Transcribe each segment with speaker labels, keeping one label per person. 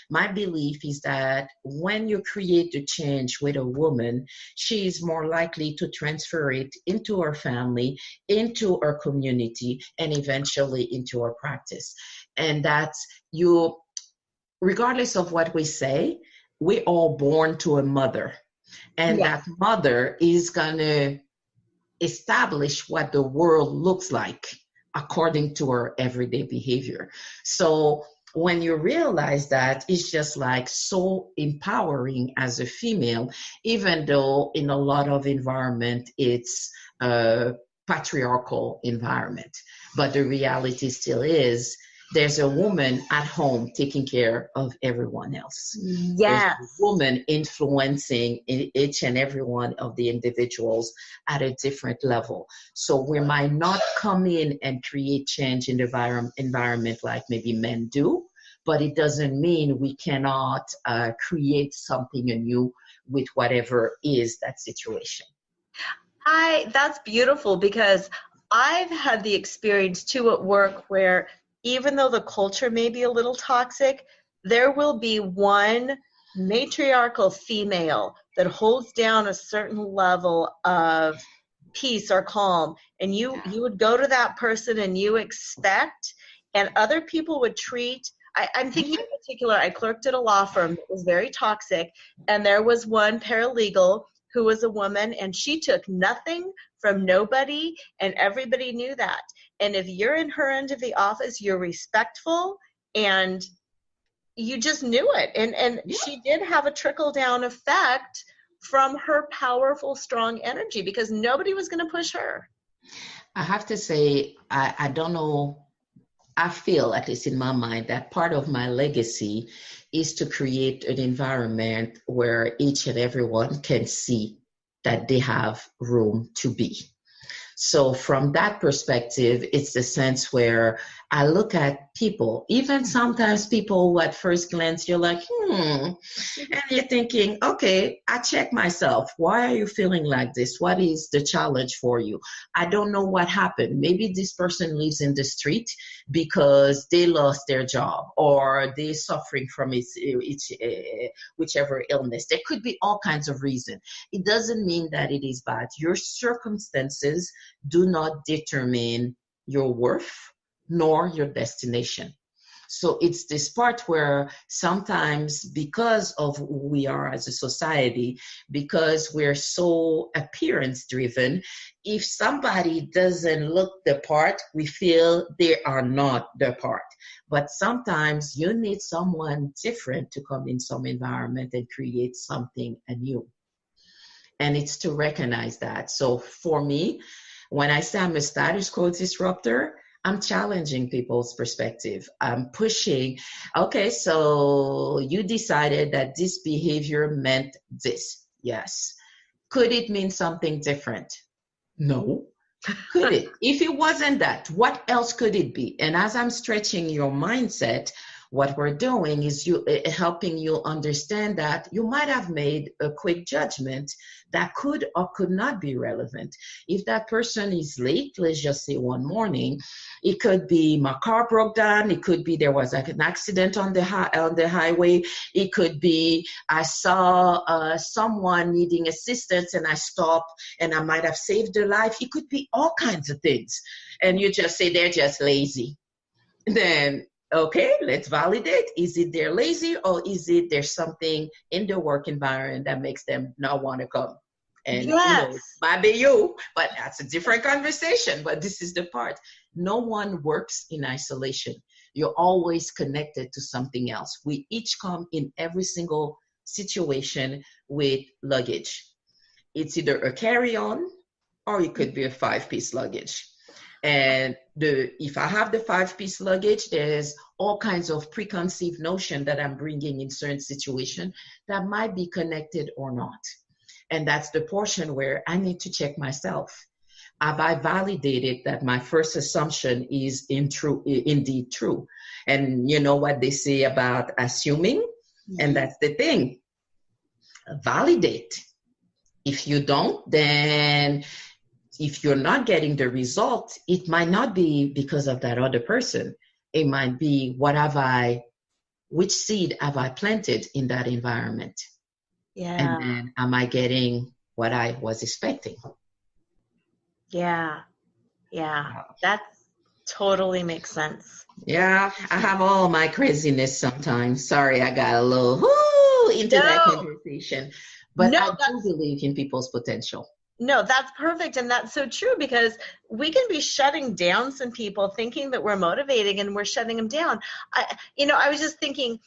Speaker 1: My belief is that when you create the change with a woman, she is more likely to transfer it into her family, into her community, and eventually into her practice. And that's you, regardless of what we say, we're all born to a mother. And
Speaker 2: Yeah.
Speaker 1: that mother is going to establish what the world looks like according to her everyday behavior. So when you realize that, it's just like so empowering as a female, even though in a lot of environment it's a patriarchal environment. But the reality still is there's a woman at home taking care of everyone else. There's a
Speaker 2: Yes.
Speaker 1: woman influencing each and every one of the individuals at a different level. So we might not come in and create change in the environment like maybe men do, but it doesn't mean we cannot create something anew with whatever is that situation.
Speaker 2: That's beautiful, because I've had the experience too at work where even though the culture may be a little toxic, there will be one matriarchal female that holds down a certain level of peace or calm, and you would go to that person and you expect, and other people would treat. I'm thinking in particular, I clerked at a law firm that was very toxic, and there was one paralegal who was a woman, and she took nothing from nobody, and everybody knew that. And if you're in her end of the office, you're respectful, and you just knew it. And she did have a trickle-down effect from her powerful, strong energy, because nobody was going to push her.
Speaker 1: I have to say, I don't know, I feel, at least in my mind, that part of my legacy is to create an environment where each and everyone can see that they have room to be. So from that perspective, it's the sense where I look at people, even sometimes people who at first glance, you're like, and you're thinking, okay, I check myself. Why are you feeling like this? What is the challenge for you? I don't know what happened. Maybe this person lives in the street because they lost their job, or they're suffering from whichever illness. There could be all kinds of reasons. It doesn't mean that it is bad. Your circumstances do not determine your worth nor your destination. So it's this part where sometimes, because of who we are as a society, because we're so appearance driven, if somebody doesn't look the part, we feel they are not the part. But sometimes you need someone different to come in some environment and create something anew. And it's to recognize that. So for me, when I say I'm a status quo disruptor, I'm challenging people's perspective. I'm pushing, okay, so you decided that this behavior meant this. Yes. Could it mean something different? No. Could it? If it wasn't that, what else could it be? And as I'm stretching your mindset, what we're doing is helping you understand that you might have made a quick judgment that could or could not be relevant. If that person is late, let's just say one morning, it could be my car broke down. It could be there was like an accident on the highway. It could be I saw someone needing assistance and I stopped and I might have saved their life. It could be all kinds of things. And you just say they're just lazy. Then okay, let's validate. Is it they're lazy, or is it there's something in the work environment that makes them not want to come? And
Speaker 2: yes.
Speaker 1: It might be you, but that's a different conversation. But this is the part. No one works in isolation. You're always connected to something else. We each come in every single situation with luggage. It's either a carry-on or it could be a 5-piece luggage. And if I have the 5-piece luggage, there's all kinds of preconceived notion that I'm bringing in certain situation that might be connected or not. And that's the portion where I need to check myself. Have I validated that my first assumption is indeed true? And you know what they say about assuming? Mm-hmm. And that's the thing. Validate. If you don't, then if you're not getting the result, it might not be because of that other person. It might be, what have I which seed have I planted in that environment?
Speaker 2: Yeah.
Speaker 1: And then am I getting what I was expecting?
Speaker 2: Yeah. Yeah. That totally makes sense.
Speaker 1: Yeah, I have all my craziness sometimes. Sorry, I got a little whoo into that
Speaker 2: No,
Speaker 1: conversation. But
Speaker 2: no,
Speaker 1: I do believe in people's potential.
Speaker 2: no, that's perfect. And that's so true because we can be shutting down some people thinking that we're motivating and we're shutting them down. I was just thinking,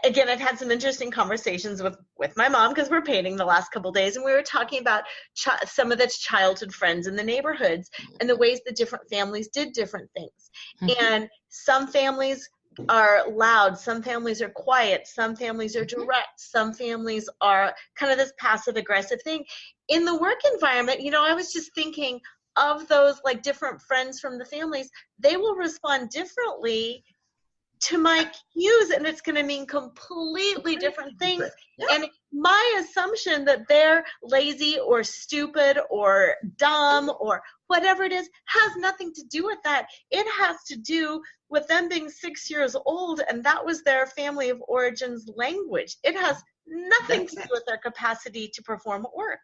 Speaker 2: again, I've had some interesting conversations with my mom because we're painting the last couple of days, and we were talking about some of the childhood friends in the neighborhoods and the ways that different families did different things.
Speaker 1: Mhm.
Speaker 2: And some families are loud, some families are quiet, some families are direct, some families are kind of this passive aggressive thing. In the work environment, I was just thinking of those like different friends from the families, they will respond differently to my cues, and it's going to mean completely different things.
Speaker 1: Yeah.
Speaker 2: And my assumption that they're lazy or stupid or dumb or whatever it is has nothing to do with that. It has to do with them being 6 years old, and that was their family of origins language. It has nothing to do with their capacity to perform at work.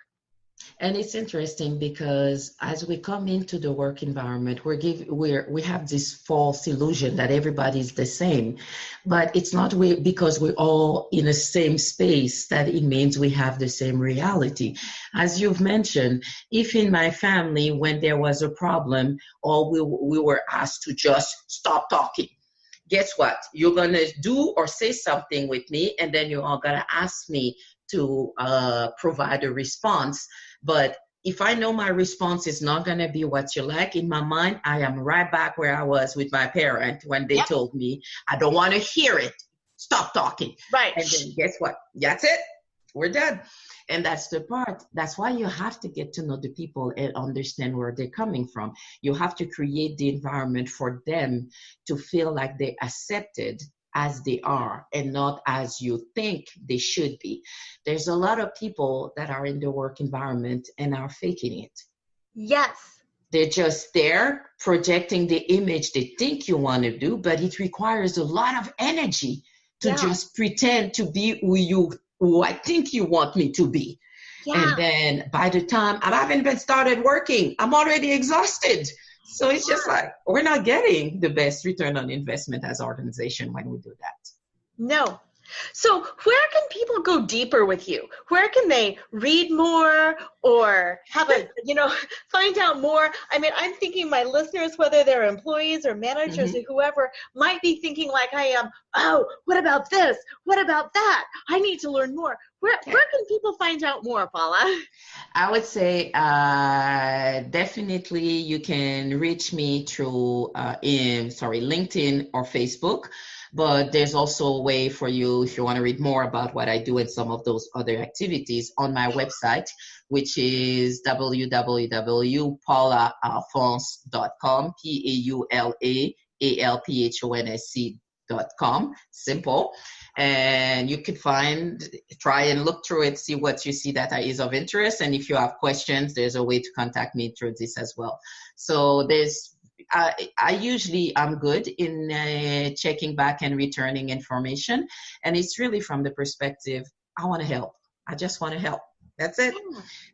Speaker 1: And it's interesting because as we come into the work environment, we have this false illusion that everybody's the same, but it's not because we're all in the same space that it means we have the same reality. As you've mentioned, if in my family, when there was a problem, or we were asked to just stop talking, guess what? You're going to do or say something with me, and then you're all going to ask me to provide a response. But if I know my response is not going to be what you like, in my mind, I am right back where I was with my parent when they told me, I don't want to hear it. Stop talking.
Speaker 2: Right.
Speaker 1: And then guess what? That's it. We're done. And that's the part. That's why you have to get to know the people and understand where they're coming from. You have to create the environment for them to feel like they're accepted as they are and not as you think they should be. There's a lot of people that are in the work environment and are faking it.
Speaker 2: Yes.
Speaker 1: They're just there projecting the image they think you want to do, but it requires a lot of energy to just pretend to be who I think you want me to be. Yeah. And then by the time I haven't even started working, I'm already exhausted. So it's just like, we're not getting the best return on investment as an organization when we do that.
Speaker 2: No. So where can people go deeper with you? Where can they read more or have find out more? I mean, I'm thinking my listeners, whether they're employees or managers or whoever, might be thinking like I am, oh, what about this? What about that? I need to learn more. Where can people find out more, Paula?
Speaker 1: I would say definitely you can reach me through LinkedIn or Facebook. But there's also a way for you, if you want to read more about what I do and some of those other activities, on my website, which is www.paulaalphonse.com, PAULAALPHONSC.com. Simple. And you could try and look through it, see what you see that is of interest. And if you have questions, there's a way to contact me through this as well. So I'm good in checking back and returning information. And it's really from the perspective, I want to help. I just want to help. That's it.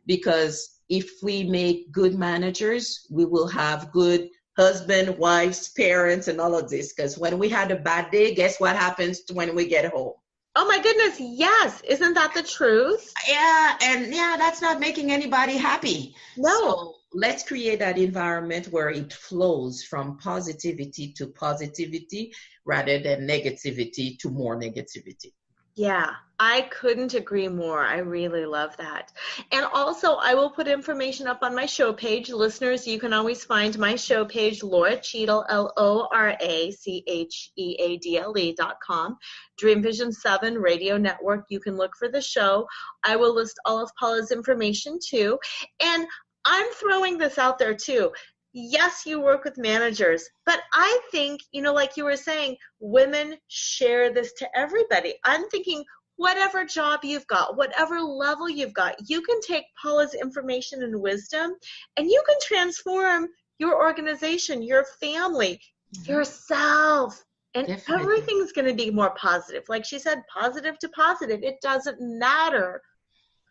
Speaker 1: Because if we make good managers, we will have good husband, wives, parents, and all of this. Because when we had a bad day, guess what happens when we get home?
Speaker 2: Oh my goodness, yes. Isn't that the truth?
Speaker 1: Yeah, and that's not making anybody happy.
Speaker 2: No.
Speaker 1: So let's create that environment where it flows from positivity to positivity rather than negativity to more negativity.
Speaker 2: Yeah, I couldn't agree more. I really love that. And also, I will put information up on my show page. Listeners, you can always find my show page, Laura Cheadle, LoraCheadle.com. Dreamvision 7 Radio Network. You can look for the show. I will list all of Paula's information too. And I'm throwing this out there too. Yes, you work with managers, but I think, like you were saying, women share this to everybody. I'm thinking whatever job you've got, whatever level you've got, you can take Paula's information and wisdom and you can transform your organization, your family, yourself. And
Speaker 1: Definitely.
Speaker 2: everything's going to be more positive. Like she said, positive to positive. It doesn't matter,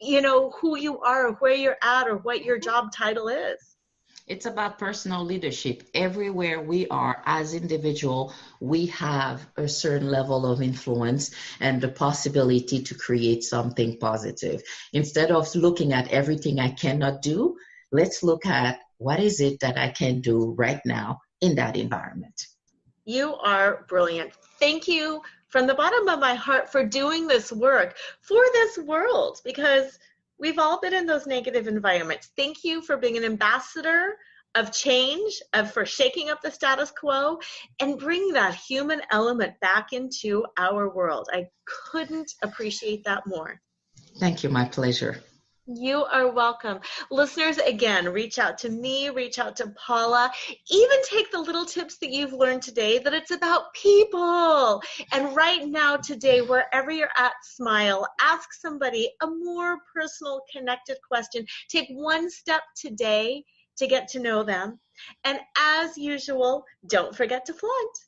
Speaker 2: who you are or where you're at or what your job title is.
Speaker 1: It's about personal leadership. Everywhere we are as individual, we have a certain level of influence and the possibility to create something positive. Instead of looking at everything I cannot do, let's look at what is it that I can do right now in that environment.
Speaker 2: You are brilliant. Thank you from the bottom of my heart for doing this work for this world, because we've all been in those negative environments. Thank you for being an ambassador of change, for shaking up the status quo and bringing that human element back into our world. I couldn't appreciate that more.
Speaker 1: Thank you. My pleasure.
Speaker 2: You are welcome. Listeners, again, reach out to me, reach out to Paula, even take the little tips that you've learned today, that it's about people. And right now, today, wherever you're at, smile, ask somebody a more personal, connected question. Take one step today to get to know them. And as usual, don't forget to flaunt.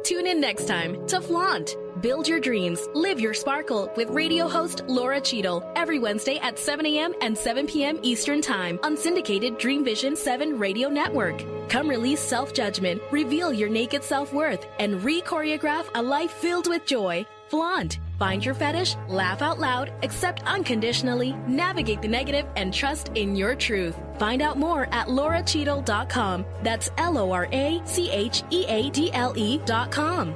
Speaker 3: Tune in next time to Flaunt. Build your dreams, live your sparkle with radio host Laura Cheadle every Wednesday at 7 a.m. and 7 p.m. Eastern Time on syndicated Dreamvision 7 Radio Network. Come release self-judgment, reveal your naked self-worth, and re-choreograph a life filled with joy. Flaunt. Find your fetish, laugh out loud, accept unconditionally, navigate the negative, and trust in your truth. Find out more at lauracheadle.com. That's LoraCheadle.com.